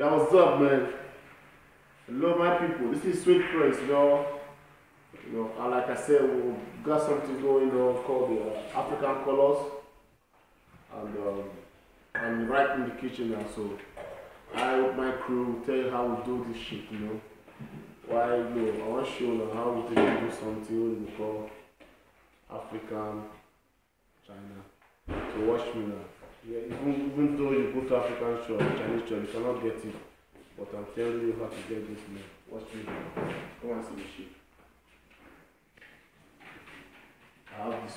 Yeah, what's up, man? Hello, my people. This is Sweet Prince, and like I said, we got something going on called the African Colors, and I'm right in the kitchen now. So I, with my crew, will tell you how we do this shit. Why, I want to show you how we do something we call African China. So watch me now. Yeah, even though you go to African shop, Chinese shop, you cannot get it. But I'm telling you how to get this man. Watch me now. Come and see the shit. I have this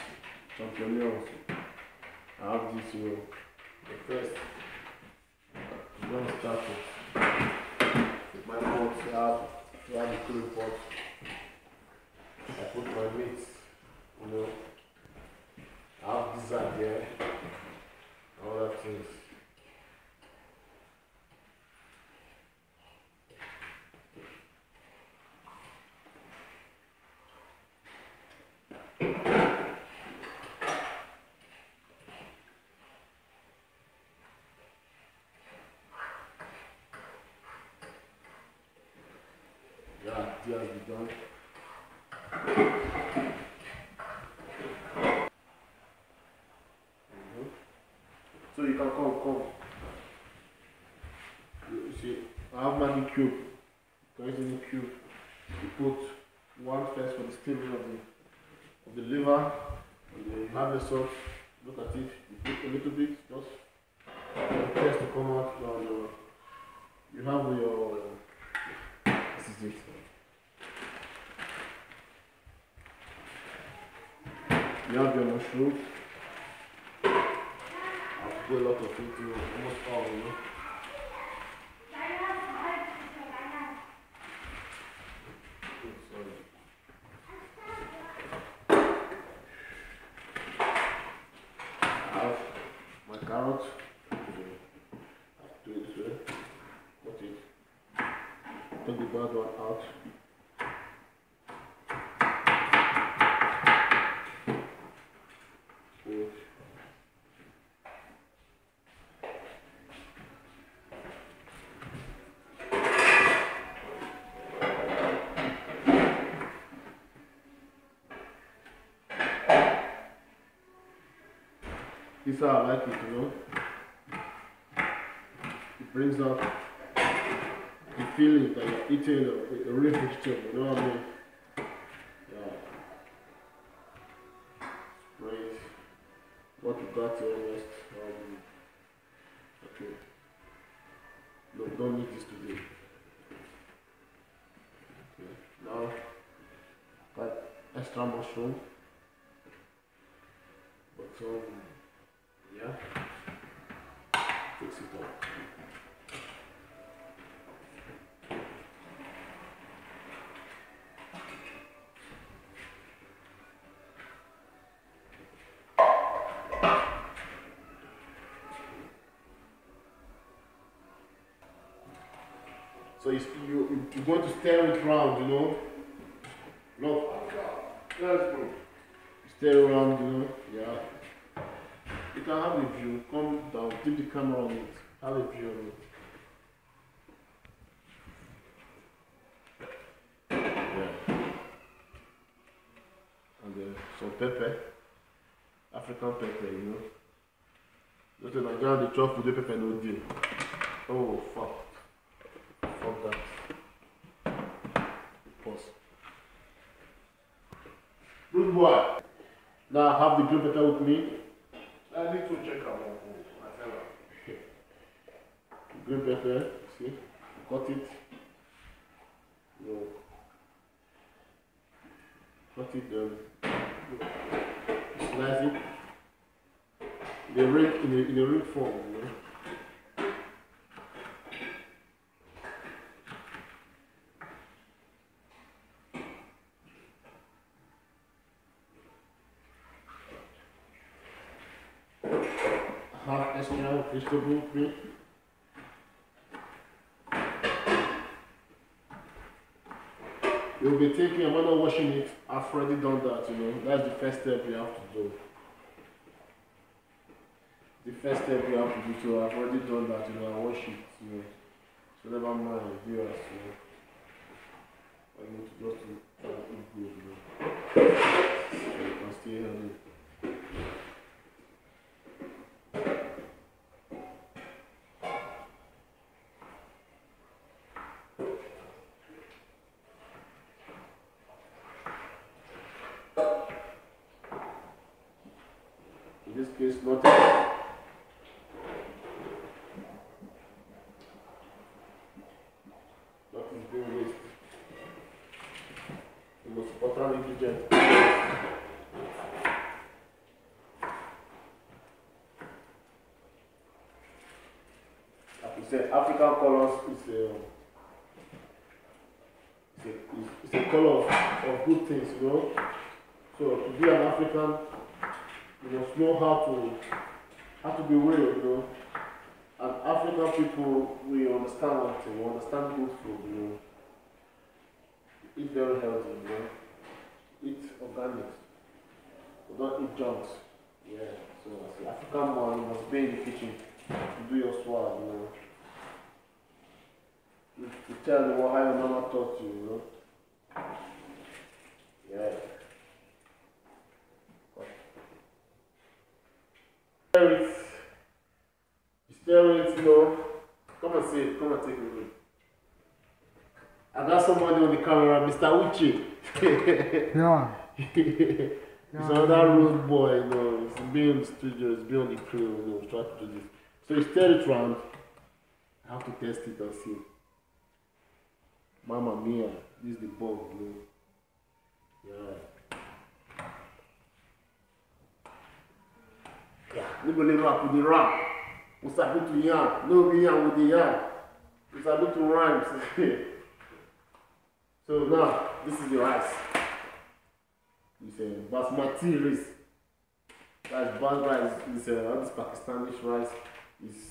champion also. I have this, the first. I'm going to start with my pot. I have the cooling pot. I put my meat, I have this out there. All that things. Yeah, it has been done. So you can come. You see, I have Maggi cube. There is any cube. You put one first for the steaming of the liver, and then you have the sauce. Look at it. You put a little bit, just for the taste to come out. No. You have your. This is it. You have your mushroom. I put a lot of it, almost all, I have my carrot. I do it this way. Cut it. Take the bad one out. This is how I like it, It brings out the feeling that you're eating a real vegetable, you know what I mean? Yeah. Great. What you got here next? Okay. No, don't need this today. Okay. Now, got extra mushroom. But yeah, fix it up. So you're going to stir it round, Look, let's go. Stir around, yeah. You can have a view, come down, keep the camera on it, have a view on it. Yeah. And some pepper, African pepper, Just in Nigeria, they chop with the pepper no deal. Oh, fuck. Fuck that. Pause. Good boy. Now I have the green pepper with me. I need to check out my fella. Green pepper, see? Cut it. Cut it, slice it. In the ring form, Half extra vegetable cream. You'll be taking, I'm not washing it. I've already done that, That's the first step you have to do. The first step you have to do, so I've already done that, I wash it, So never mind, viewers, I need to just try to eat good, so you can stay healthy. In this case, nothing. Nothing's being wasted. The most important ingredient. Like we said, African colors is a color of good things, you know. So to be an African, you must know how to be real, you know. And African people, we understand one thing, we understand good food, you know. Eat very healthy, you know. Eat organic. We don't eat junks. Yeah. So as an African man, you must be in the kitchen to do your swag, you know. To tell you how your mama taught you, you know. Yeah. Steroids, you know. Come and see it. Come and take a look. I got somebody on the camera, Mr. Uche. Yeah. He's another road boy, you know. He's been in the studio, he's been on the crew, you know, trying to do this. So he stirred it round. I have to test it and see. Mamma mia, this is the bug, you know. Yeah. Yeah. Nobody rap with the rap. We start to yarn. No, we yarn with the yarn. We start to rhyme. So now, this is the rice. It's a basmati rice. That's bad rice. It's all this Pakistani rice. It's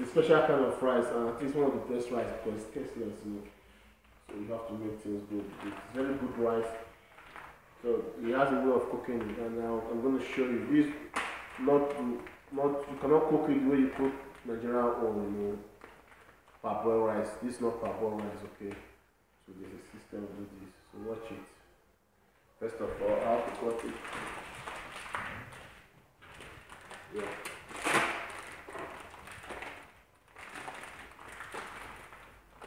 a special kind of rice, and I think it's one of the best rice because it's tasteless, you know. So you have to make things good. It's very good rice. So he has a way of cooking it, and now I'm going to show you. This you cannot cook it the way you cook Nigerian or, you know, parboiled rice. This is not parboiled rice, okay? So there's a system to do this. So watch it. First of all, I have to cut it. Yeah.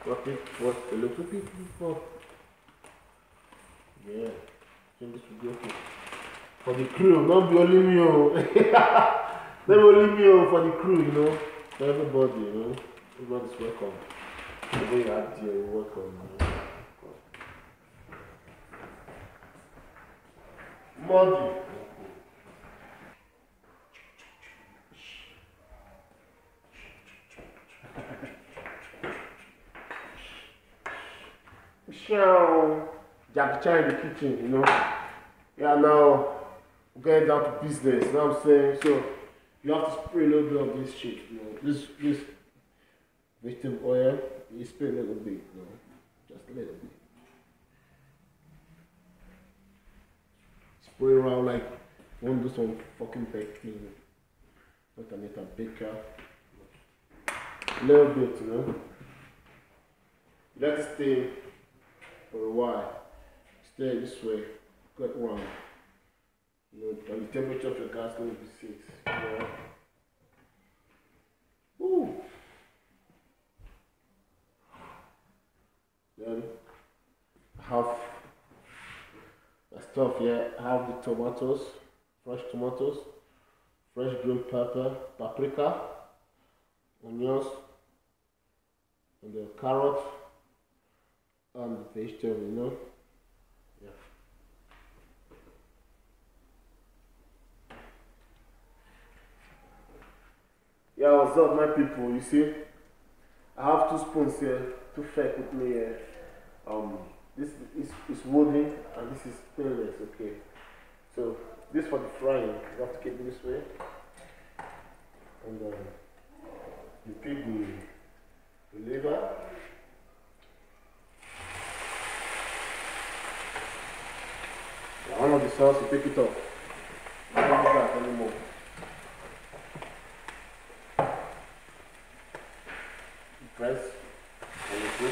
Cut it. What a little bit before. Yeah. I think this will be okay. For the crew, don't be only me, oh. Don't be only me, oh, for the crew, you know. For everybody, you know. Everybody's welcome. The way you act here, you're welcome, you know. Muddy. Jackie Chan in the kitchen, you know. Yeah, now we're getting down to business, you know what I'm saying? So you have to spray a little bit of this shit, you know. This vegetable oil, you spray a little bit, you know. Just a little bit. Spray around like you want to do some fucking baking. Not a little baker. A little bit, you know. Let it stay for a while. Stay this way. Get round. You know, and the temperature of your gas going to be 6. You know? Ooh. Then I have the stuff here. I have the tomatoes, fresh green pepper, paprika, onions, and the carrot, and the vegetable, you know. Yeah. Yeah, what's up, my people? You see, I have 2 spoons here, 2 fake with me here. This is wooden and this is stainless, okay? So, this for the frying, you have to keep it this way. And you pick the liver. One of the sauce, you pick it up. I don't do that anymore. press and you put.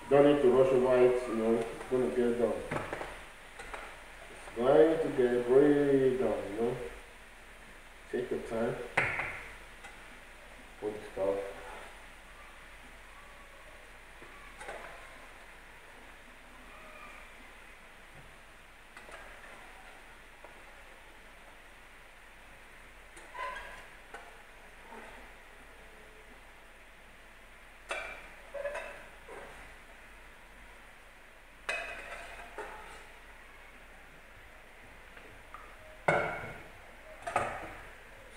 Don't need to rush over it, you know, it's going to get done. It's going to get way done, you know. Take your time. Put the stuff.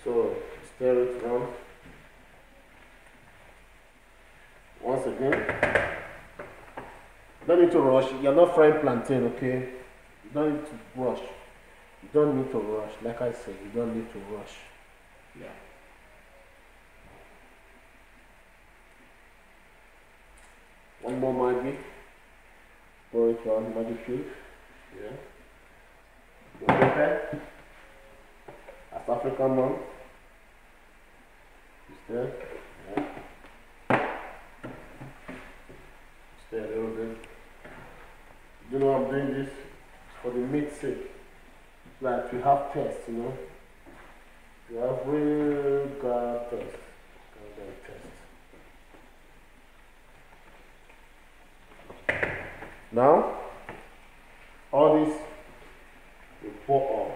So stir it around. Once again, don't need to rush. You're not frying plantain, okay? You don't need to rush. You don't need to rush. Like I said, you don't need to rush. Yeah. One more Maggi. Pour it around Maggi cube. Yeah. Your pepper. As African mom. There. Yeah. Stay a little bit. You know I'm doing this for the meat's sake. Like we have taste, you know. We have real good taste. Good taste. Now, all this we pour on.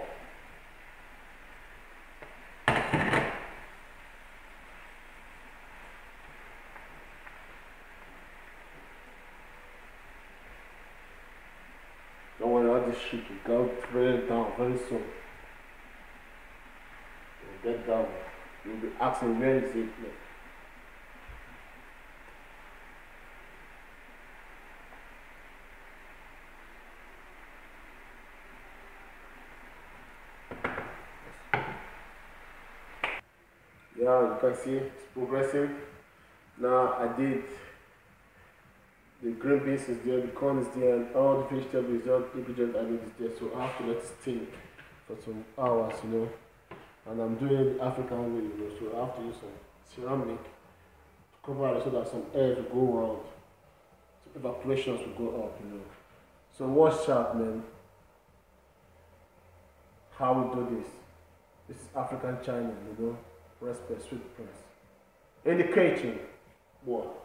Don't worry, all this shit will go very down very soon. You'll get down. You'll be asking where is it? Yeah, you can see it's progressing. Now I did the green beans is there, the corn is there, and all the vegetables, the ingredients I need is there. So I have to let it steam for some hours, you know. And I'm doing it the African way, you know. So I have to use some ceramic to cover it so that some air will go around, so evaporations will go up, you know. So watch out, man. How we do this. This is African China, you know. Respect, sweet prince. In the kitchen, what?